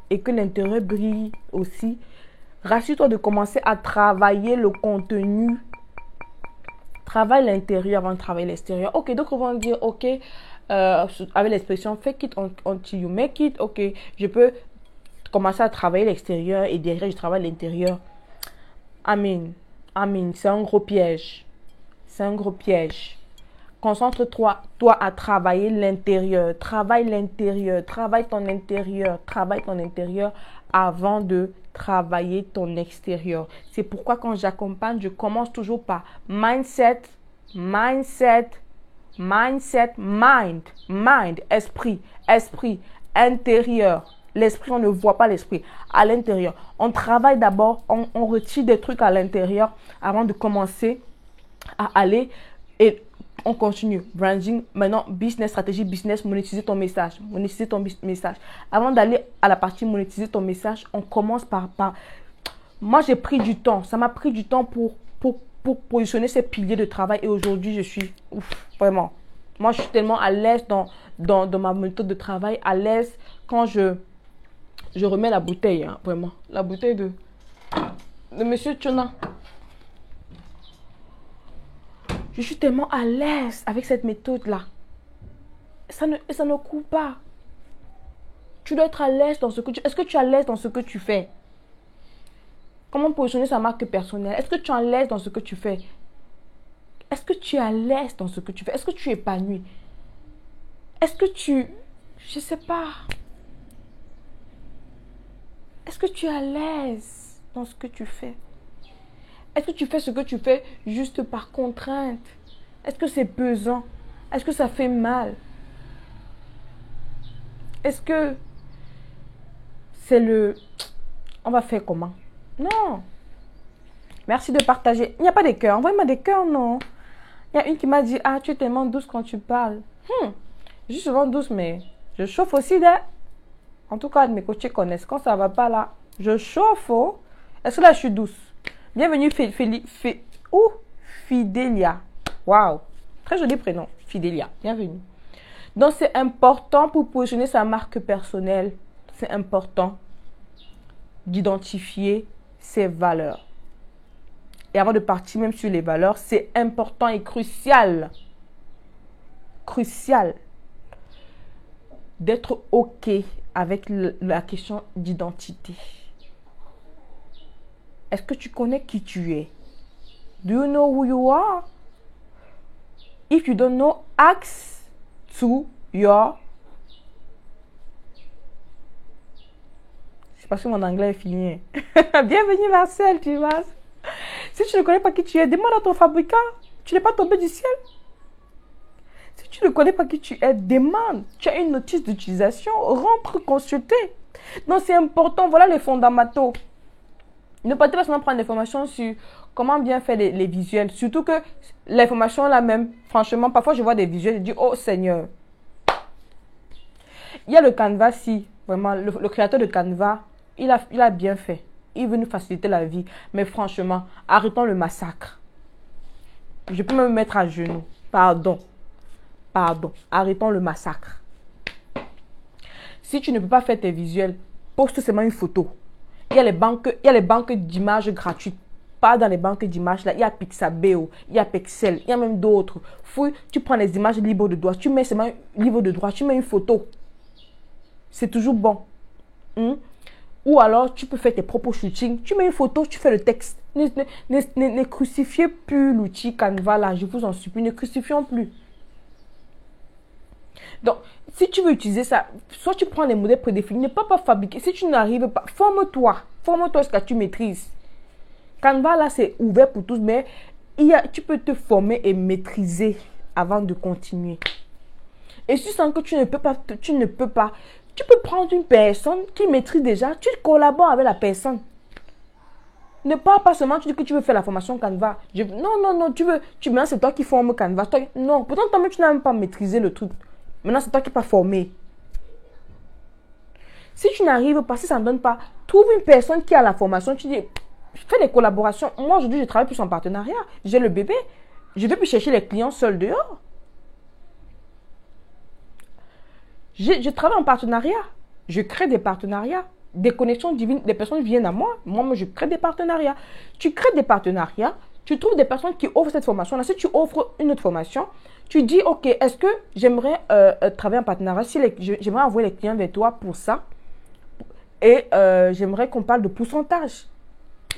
et que l'intérieur brille aussi, rassure-toi de commencer à travailler le contenu. Travaille l'intérieur avant de travailler l'extérieur. Ok, donc on va dire, ok, avec l'expression fake it until you make it. Ok, je peux commencer à travailler l'extérieur et derrière, je travaille l'intérieur. Amen. Amen. C'est un gros piège. C'est un gros piège. Concentre-toi à travailler l'intérieur. Travaille l'intérieur. Travaille ton intérieur. Travaille ton intérieur avant de travailler ton extérieur. C'est pourquoi quand j'accompagne, je commence toujours par mindset, esprit, intérieur. L'esprit, on ne voit pas l'esprit. À l'intérieur, on travaille d'abord, on retire des trucs à l'intérieur avant de commencer à aller et on continue. Branding, maintenant, business, stratégie, business, monétiser ton message. Monétiser ton message. Avant d'aller à la partie monétiser ton message, on commence par... Moi, j'ai pris du temps. Ça m'a pris du temps pour positionner ces piliers de travail. Et aujourd'hui, je suis... Ouf, vraiment. Moi, je suis tellement à l'aise dans ma méthode de travail. À l'aise quand je remets la bouteille. Hein, vraiment. La bouteille de Monsieur Tchona. Je suis tellement à l'aise avec cette méthode-là. Ça ne coûte pas. Tu dois être à l'aise dans ce que tu... Est-ce que tu es à l'aise dans ce que tu fais? Comment positionner sa marque personnelle? Est-ce que tu es à l'aise dans ce que tu fais? Est-ce que tu es à l'aise dans ce que tu fais? Est-ce que tu es épanoui? Est-ce que tu... Je ne sais pas. Est-ce que tu es à l'aise dans ce que tu fais? Est-ce que tu fais ce que tu fais juste par contrainte? Est-ce que c'est pesant? Est-ce que ça fait mal? Est-ce que c'est le... On va faire comment? Non. Merci de partager. Il n'y a pas de cœurs. Envoyez-moi des cœurs, non. Il y a une qui m'a dit, ah, tu es tellement douce quand tu parles. Je suis souvent douce, mais je chauffe aussi. En tout cas, mes coachés connaissent. Quand ça ne va pas là, je chauffe. Oh. Est-ce que là, je suis douce? Bienvenue, Fidélia. Waouh. Très joli prénom, Fidélia. Bienvenue. Donc, c'est important pour positionner sa marque personnelle. C'est important d'identifier ses valeurs. Et avant de partir même sur les valeurs, c'est important et crucial d'être OK avec la question d'identité. Est-ce que tu connais qui tu es? Do you know who you are? If you don't know, ask to your... Je sais pas si mon anglais est fini. Bienvenue Marcel, tu vois. Si tu ne connais pas qui tu es, demande à ton fabricant. Tu n'es pas tombé du ciel. Si tu ne connais pas qui tu es, demande. Tu as une notice d'utilisation, rentre consulter. Donc c'est important, voilà les fondamentaux. Ne partez pas seulement prendre l'information sur comment bien faire les visuels. Surtout que l'information là même, franchement, parfois je vois des visuels et je dis, oh Seigneur. Il y a le Canva, si, vraiment, le créateur de Canva, il a bien fait. Il veut nous faciliter la vie. Mais franchement, arrêtons le massacre. Je peux me mettre à genoux. Pardon. Arrêtons le massacre. Si tu ne peux pas faire tes visuels, poste seulement une photo. Il y a les banques d'images gratuites. Pas dans les banques d'images, là, il y a Pixabay, il y a Pexel, il y a même d'autres. Tu prends les images libres de droit, tu mets seulement libre de droit, tu mets une photo. C'est toujours bon. Ou alors, tu peux faire tes propres shootings. Tu mets une photo, tu fais le texte. Ne crucifiez plus l'outil Canva, là, je vous en supplie. Ne crucifions plus. Donc, si tu veux utiliser ça, soit tu prends les modèles prédéfinis, ne pas fabriquer. Si tu n'arrives pas, forme-toi. Forme-toi ce que tu maîtrises. Canva, là, c'est ouvert pour tous, mais tu peux te former et maîtriser avant de continuer. Et si tu sens que tu ne peux pas, tu peux prendre une personne qui maîtrise déjà, tu collabores avec la personne. Ne parle pas seulement, tu dis que tu veux faire la formation Canva. Non, maintenant c'est toi qui formes Canva. Non, pourtant toi-même tu n'as même pas maîtrisé le truc. Maintenant c'est toi qui pas formé. Si tu n'arrives pas, si ça ne donne pas, trouve une personne qui a la formation, tu dis, fais des collaborations. Moi aujourd'hui je travaille plus en partenariat. J'ai le bébé, je ne vais plus chercher les clients seuls dehors. Je travaille en partenariat. Je crée des partenariats. Des connexions divines. Des personnes viennent à moi. Moi, je crée des partenariats. Tu crées des partenariats. tu trouves des personnes qui offrent cette formation-là. Si tu offres une autre formation, tu dis, OK, est-ce que j'aimerais travailler en partenariat? Si j'aimerais envoyer les clients vers toi pour ça. Et j'aimerais qu'on parle de pourcentage.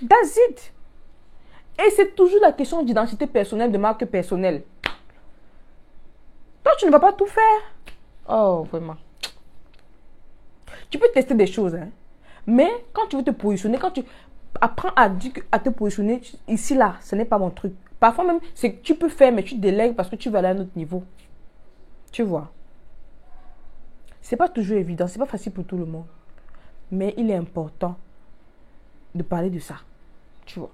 That's it. Et c'est toujours la question d'identité personnelle, de marque personnelle. Toi, tu ne vas pas tout faire. Oh, vraiment. Tu peux tester des choses, hein. Mais quand tu veux te positionner, quand tu apprends à te positionner, ici, là, ce n'est pas mon truc. Parfois même, c'est que tu peux faire, mais tu délègues parce que tu vas aller à un autre niveau. Tu vois. C'est pas toujours évident, c'est pas facile pour tout le monde. Mais il est important de parler de ça. Tu vois.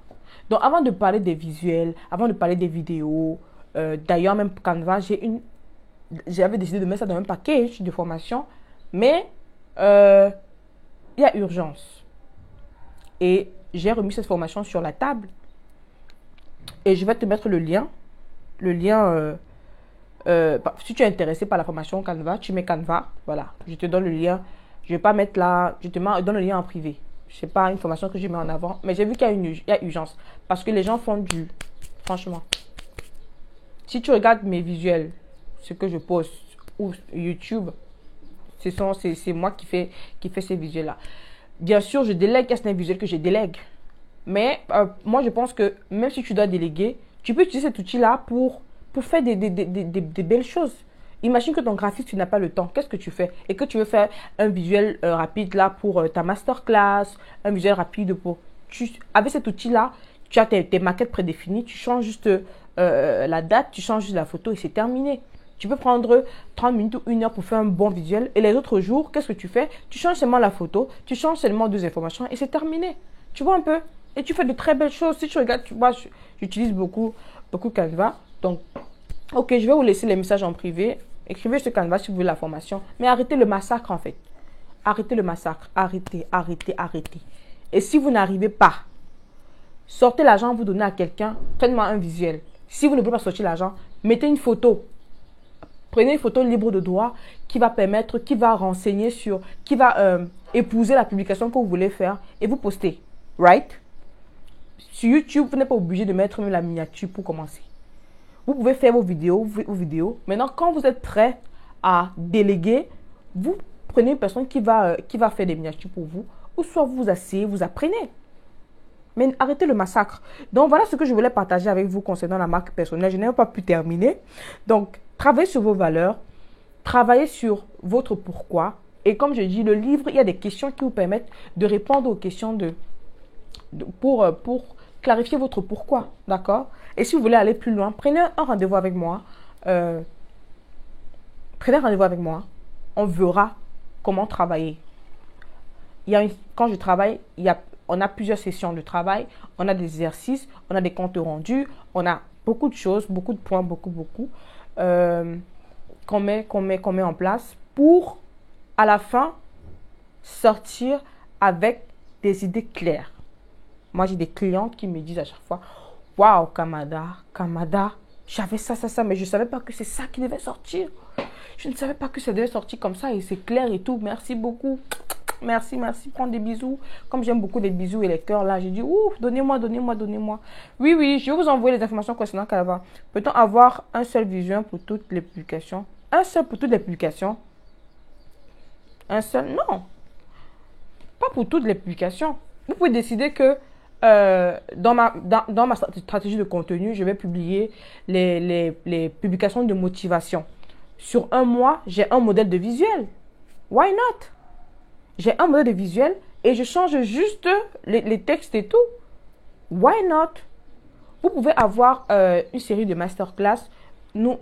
Donc, avant de parler des visuels, avant de parler des vidéos, d'ailleurs, même pour Canva, j'avais décidé de mettre ça dans un package de formation, mais il y a urgence. Et j'ai remis cette formation sur la table. Et je vais te mettre le lien. Le lien, si tu es intéressé par la formation Canva, tu mets Canva. Voilà, je te donne le lien. Je ne vais pas mettre là, je te donne le lien en privé. Ce n'est pas une formation que je mets en avant. Mais j'ai vu qu'il y a urgence. Parce que les gens font franchement. Si tu regardes mes visuels, ce que je poste, ou YouTube, c'est moi qui fais ces visuels-là. Bien sûr, je délègue, il y a certains visuels que je délègue. Mais moi, je pense que même si tu dois déléguer, tu peux utiliser cet outil-là pour faire des belles choses. Imagine que ton graphiste, tu n'as pas le temps. Qu'est-ce que tu fais? Et que tu veux faire un visuel rapide là pour ta masterclass, un visuel rapide pour... Avec cet outil-là, tu as tes maquettes prédéfinies, tu changes juste la date, tu changes juste la photo et c'est terminé. Tu peux prendre 30 minutes ou 1 heure pour faire un bon visuel. Et les autres jours, qu'est-ce que tu fais? Tu changes seulement la photo, tu changes seulement 2 informations et c'est terminé. Tu vois un peu? Et tu fais de très belles choses. Si tu regardes, tu vois, j'utilise beaucoup Canva. Donc, OK, je vais vous laisser les messages en privé. Écrivez sur Canva si vous voulez la formation. Mais arrêtez le massacre en fait. Arrêtez le massacre. Arrêtez. Et si vous n'arrivez pas, sortez l'argent, vous donnez à quelqu'un. Faites-moi un visuel. Si vous ne pouvez pas sortir l'argent, mettez une photo. Prenez une photo libre de droit qui va renseigner sur, qui va épouser la publication que vous voulez faire et vous postez. Right? Sur YouTube, vous n'êtes pas obligé de mettre même la miniature pour commencer. Vous pouvez faire vos vidéos. Maintenant, quand vous êtes prêt à déléguer, vous prenez une personne qui va faire des miniatures pour vous, ou soit vous vous asseyez, vous apprenez. Mais arrêtez le massacre. Donc, voilà ce que je voulais partager avec vous concernant la marque personnelle. Je n'ai pas pu terminer. Donc, travaillez sur vos valeurs, travaillez sur votre pourquoi. Et comme je dis, le livre, il y a des questions qui vous permettent de répondre aux questions pour clarifier votre pourquoi. D'accord? Et si vous voulez aller plus loin, prenez un rendez-vous avec moi. On verra comment travailler. Quand je travaille, on a plusieurs sessions de travail, on a des exercices, on a des comptes rendus, on a beaucoup de choses, beaucoup de points, beaucoup qu'on met en place pour, à la fin, sortir avec des idées claires. Moi, j'ai des clients qui me disent à chaque fois, waouh, Kamada, j'avais ça, mais je ne savais pas que c'est ça qui devait sortir. Je ne savais pas que ça devait sortir comme ça et c'est clair et tout. Merci beaucoup. Merci. Prends des bisous. Comme j'aime beaucoup les bisous et les cœurs là, j'ai dit, ouf, donnez-moi. Oui, je vais vous envoyer les informations concernant Canva. Peut-on avoir un seul visuel pour toutes les publications? Un seul pour toutes les publications? Un seul? Non. Pas pour toutes les publications. Vous pouvez décider que dans ma stratégie de contenu, je vais publier les publications de motivation. Sur un mois, j'ai un modèle de visuel. Why not? J'ai un modèle de visuel et je change juste les textes et tout. Why not? Vous pouvez avoir une série de masterclass. Nous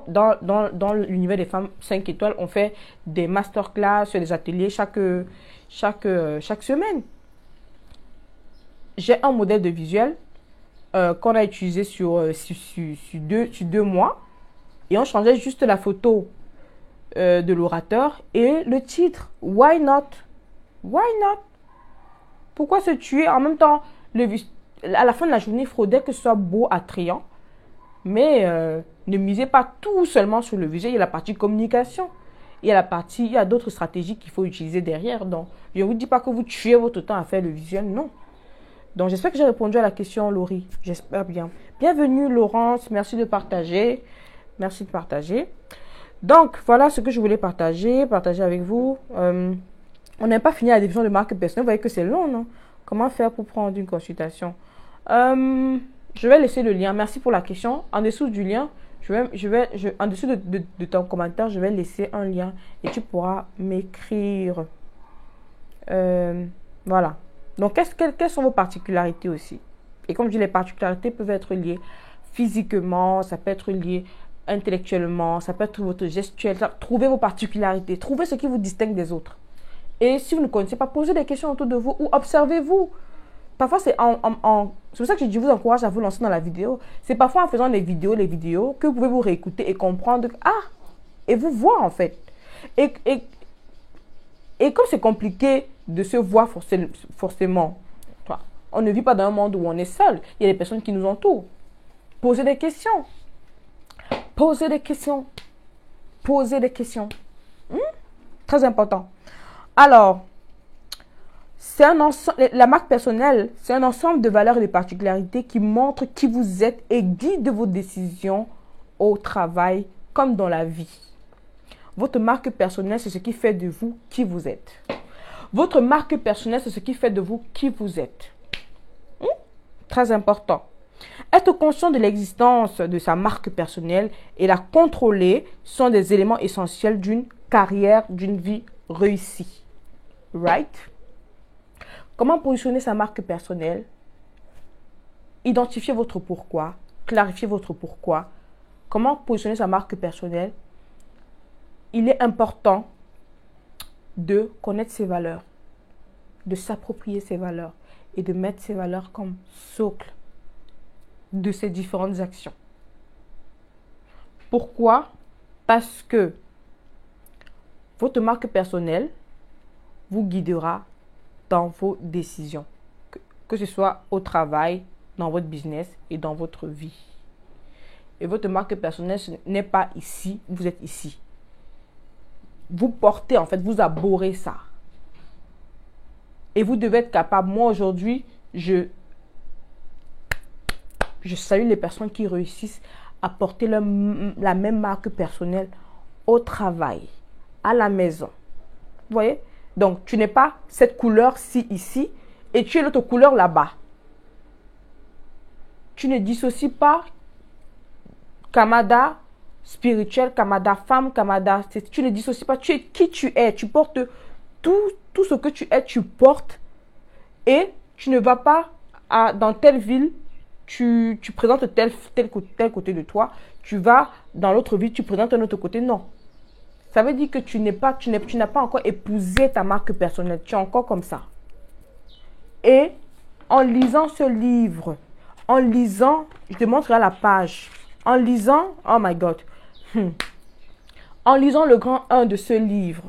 dans l'univers des femmes 5 étoiles, on fait des masterclass sur des ateliers chaque semaine. J'ai un modèle de visuel qu'on a utilisé sur 2 mois. Et on changeait juste la photo de l'orateur et le titre. Why not? Pourquoi se tuer? En même temps, à la fin de la journée, il faudrait que ce soit beau, attrayant. Mais ne misez pas tout seulement sur le visuel. Il y a la partie communication. Il y a d'autres stratégies qu'il faut utiliser derrière. Donc, je ne vous dis pas que vous tuez votre temps à faire le visuel. Non. Donc, j'espère que j'ai répondu à la question, Laurie. J'espère bien. Bienvenue, Laurence. Merci de partager. Merci de partager. Donc, voilà ce que je voulais partager avec vous. On n'a pas fini la définition de marque personnelle. Vous voyez que c'est long, non? Comment faire pour prendre une consultation? Je vais laisser le lien. Merci pour la question. En dessous du lien, en dessous de ton commentaire, je vais laisser un lien et tu pourras m'écrire. Voilà. Donc, quelles sont vos particularités aussi? Et comme je dis, les particularités peuvent être liées physiquement, ça peut être lié intellectuellement, ça peut être votre gestuelle. Trouvez vos particularités, trouvez ce qui vous distingue des autres. Et si vous ne connaissez pas, posez des questions autour de vous ou observez-vous. Parfois, c'est pour ça que je vous encourage à vous lancer dans la vidéo. C'est parfois en faisant les vidéos que vous pouvez vous réécouter et comprendre. Et vous voir en fait. Et comme c'est compliqué de se voir forcément, on ne vit pas dans un monde où on est seul. Il y a des personnes qui nous entourent. Posez des questions. Posez des questions. Posez des questions. Très important. Alors, la marque personnelle, c'est un ensemble de valeurs et de particularités qui montrent qui vous êtes et guide vos décisions au travail comme dans la vie. Votre marque personnelle, c'est ce qui fait de vous qui vous êtes. Votre marque personnelle, c'est ce qui fait de vous qui vous êtes. Très important. Être conscient de l'existence de sa marque personnelle et la contrôler sont des éléments essentiels d'une carrière, d'une vie réussie. Right? Comment positionner sa marque personnelle? Identifier votre pourquoi, clarifier votre pourquoi. Comment positionner sa marque personnelle? Il est important de connaître ses valeurs, de s'approprier ses valeurs et de mettre ses valeurs comme socle de ses différentes actions. Pourquoi? Parce que votre marque personnelle vous guidera dans vos décisions, que ce soit au travail, dans votre business et dans votre vie. Et votre marque personnelle, ce n'est pas ici, vous êtes ici. Vous portez, en fait, vous abhorrez ça. Et vous devez être capable. Moi, aujourd'hui, je salue les personnes qui réussissent à porter la même marque personnelle au travail, à la maison. Vous voyez? Donc, tu n'es pas cette couleur-ci ici et tu es l'autre couleur là-bas. Tu ne dissocies pas Kamada spirituel, Kamada femme, Kamada... Tu ne dissocies pas. Tu es qui tu es. Tu portes tout ce que tu es, tu portes. Et tu ne vas pas dans telle ville, tu présentes tel côté de toi. Tu vas dans l'autre ville, tu présentes un autre côté. Non. Ça veut dire que tu n'as pas encore épousé ta marque personnelle. Tu es encore comme ça. Et en lisant ce livre, je te montrerai la page. En lisant, oh my God. En lisant le grand 1 de ce livre,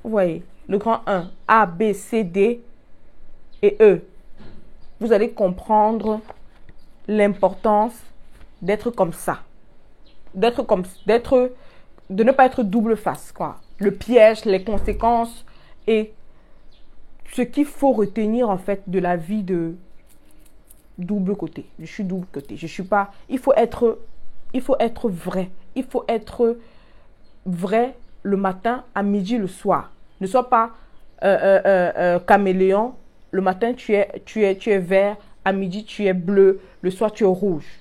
vous voyez, le grand 1, A, B, C, D et E. Vous allez comprendre l'importance d'être comme ça. De ne pas être double face, quoi. Le piège, les conséquences et ce qu'il faut retenir, en fait, de la vie de double côté. Je suis double côté. Je suis pas... Il faut être vrai. Il faut être vrai le matin, à midi, le soir. Ne sois pas caméléon. Le matin, tu es vert. À midi, tu es bleu. Le soir, tu es rouge.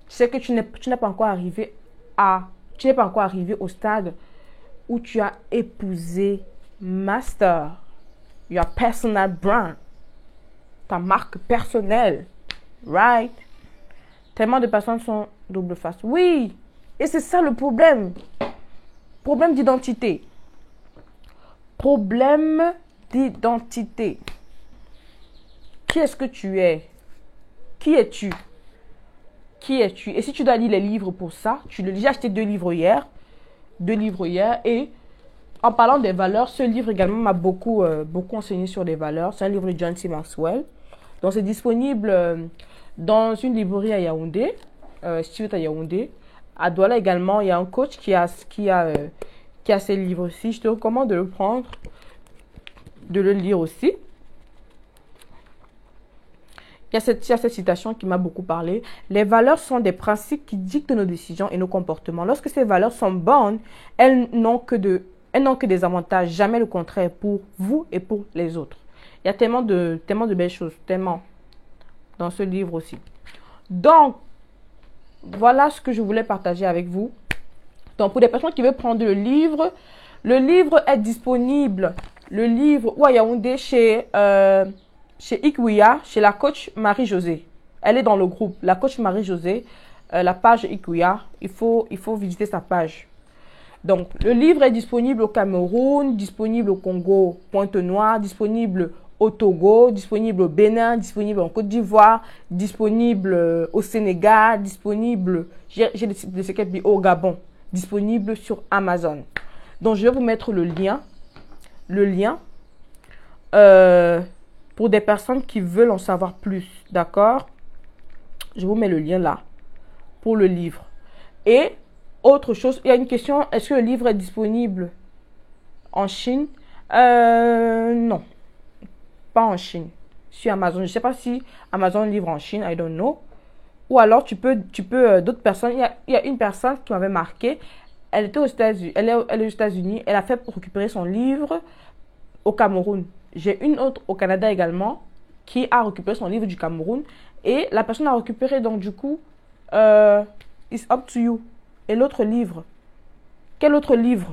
Tu sais que tu n'es pas encore arrivé au stade où tu as épousé Master, your personal brand, ta marque personnelle, right? Tellement de personnes sont double face. Oui, et c'est ça le problème. Problème d'identité. Problème d'identité. Qui est-ce que tu es? Qui es-tu? Qui es-tu? Et si tu dois lire les livres pour ça, j'ai acheté 2 livres hier. 2 livres hier. Et en parlant des valeurs, ce livre également m'a beaucoup enseigné sur les valeurs. C'est un livre de John C. Maxwell. Donc, c'est disponible dans une librairie à Yaoundé. Située à Yaoundé. À Douala également, il y a un coach qui a ces livres aussi. Je te recommande de le prendre, de le lire aussi. il y a cette citation qui m'a beaucoup parlé. Les valeurs sont des principes qui dictent nos décisions et nos comportements. Lorsque ces valeurs sont bonnes, elles n'ont que des avantages, jamais le contraire pour vous et pour les autres. Il y a tellement de belles choses, tellement dans ce livre aussi. Donc, voilà ce que je voulais partager avec vous. Donc, pour des personnes qui veulent prendre le livre est disponible. Le livre ou à Yaoundé chez Ikuya, chez la coach Marie-Josée. Elle est dans le groupe, la coach Marie-Josée, la page Ikuya. Il faut visiter sa page. Donc, le livre est disponible au Cameroun, disponible au Congo, Pointe-Noire, disponible au Togo, disponible au Bénin, disponible en Côte d'Ivoire, disponible au Sénégal, disponible, j'ai des au Gabon, disponible sur Amazon. Donc, je vais vous mettre le lien pour des personnes qui veulent en savoir plus, d'accord? Je vous mets le lien là pour le livre. Et autre chose, il y a une question, est-ce que le livre est disponible en Chine? Non, pas en Chine. Sur Amazon, je ne sais pas si Amazon livre en Chine, I don't know. Ou alors tu peux d'autres personnes, il y a une personne qui m'avait marqué, elle était aux États-Unis, elle est aux États-Unis, elle a fait pour récupérer son livre au Cameroun. J'ai une autre au Canada également qui a récupéré son livre du Cameroun et la personne a récupéré, donc du coup, it's up to you. Et l'autre livre, quel autre livre?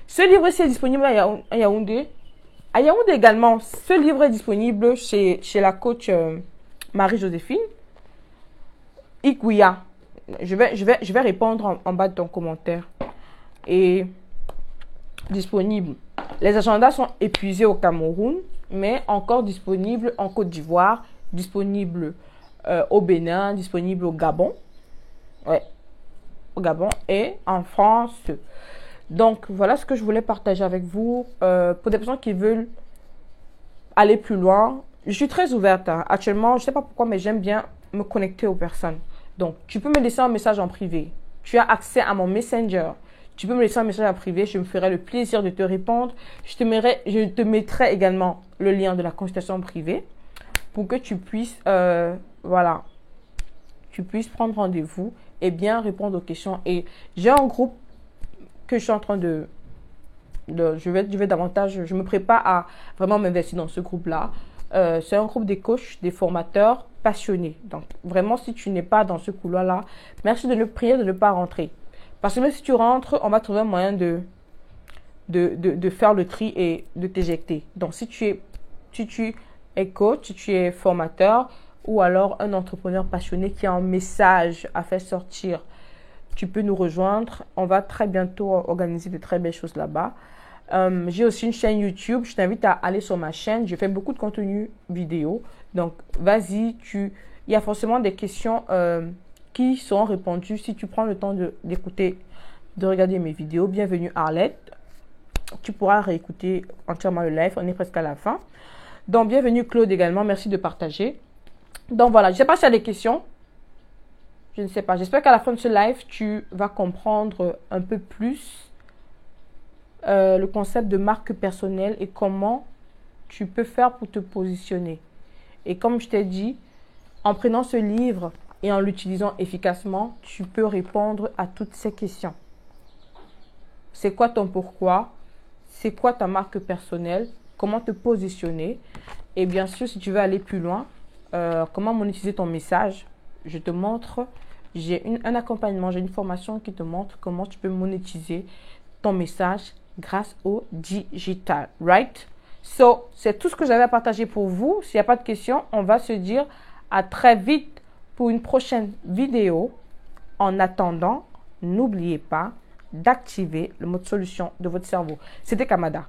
Ce livre-ci est disponible à Yaoundé. À Yaoundé également, ce livre est disponible chez la coach Marie-Joséphine. Ikuya. Je vais répondre en bas de ton commentaire. Et disponible. Les agendas sont épuisés au Cameroun, mais encore disponibles en Côte d'Ivoire, disponible au Bénin, disponible au Gabon. Ouais, au Gabon et en France. Donc, voilà ce que je voulais partager avec vous. Pour des personnes qui veulent aller plus loin, je suis très ouverte. Hein. Actuellement, je ne sais pas pourquoi, mais j'aime bien me connecter aux personnes. Donc, tu peux me laisser un message en privé. Tu as accès à mon Messenger. Tu peux me laisser un message en privé. Je me ferai le plaisir de te répondre. Je te mettrai également le lien de la consultation privée pour que tu puisses, voilà, tu puisses prendre rendez-vous et bien répondre aux questions. Et j'ai un groupe que je suis en train je vais davantage, je me prépare à vraiment m'investir dans ce groupe-là. C'est un groupe des coachs, des formateurs passionnés. Donc, vraiment, si tu n'es pas dans ce couloir-là, merci de prier de ne pas rentrer. Parce que même si tu rentres, on va trouver un moyen de faire le tri et de t'éjecter. Donc, si tu es coach, si tu es formateur ou alors un entrepreneur passionné qui a un message à faire sortir, tu peux nous rejoindre. On va très bientôt organiser de très belles choses là-bas. J'ai aussi une chaîne YouTube. Je t'invite à aller sur ma chaîne. Je fais beaucoup de contenu vidéo. Donc, vas-y. Il y a forcément des questions qui seront répondues si tu prends le temps d'écouter, de regarder mes vidéos. Bienvenue Arlette. Tu pourras réécouter entièrement le live. On est presque à la fin. Donc, bienvenue Claude également. Merci de partager. Donc, voilà. Je ne sais pas s'il y a des questions. Je ne sais pas. J'espère qu'à la fin de ce live, tu vas comprendre un peu plus le concept de marque personnelle et comment tu peux faire pour te positionner. Et comme je t'ai dit, en prenant ce livre et en l'utilisant efficacement, tu peux répondre à toutes ces questions. C'est quoi ton pourquoi? C'est quoi ta marque personnelle? Comment te positionner? Et bien sûr, si tu veux aller plus loin, comment monétiser ton message? Je te montre, j'ai un accompagnement, j'ai une formation qui te montre comment tu peux monétiser ton message grâce au digital, right? So, c'est tout ce que j'avais à partager pour vous. S'il n'y a pas de questions, on va se dire à très vite pour une prochaine vidéo. En attendant, n'oubliez pas d'activer le mode solution de votre cerveau. C'était Kamada.